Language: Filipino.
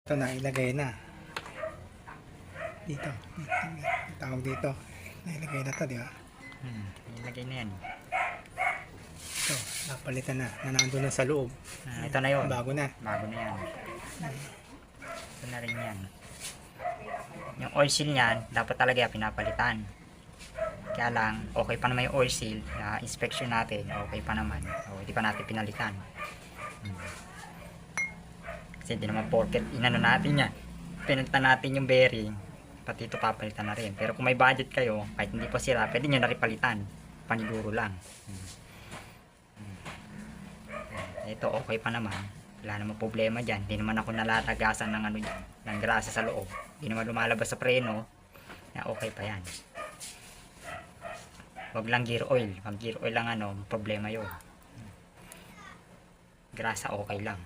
Ito na, ilagay na. Dito. Tawag dito. Nailagay na to, di ba? Ilagay na yan. Ito, napalitan na. Nandun na sa loob. Ito na yun. Bago na. Bago na yan. Ito na rin yan. Yung oil seal niyan, dapat talaga pinapalitan. Kaya lang, okay pa naman yung oil seal. Inspection natin, okay pa naman. O, hindi pa natin pinalitan. Kasi hindi naman porket inano natin yan. Pinalitan natin yung bearing. Pati ito papalitan na rin. Pero kung may budget kayo, kahit hindi pa sira, pwede nyo na rin palitan. Paniguro lang. Ito okay pa naman. Wala namang problema dyan. Hindi naman ako nalalagasan ng ano dyan, ng grasa sa loob. Hindi naman lumalabas sa preno. Okay pa yan. Wag lang gear oil. Pag gear oil lang ano, problema yun. Grasa okay lang.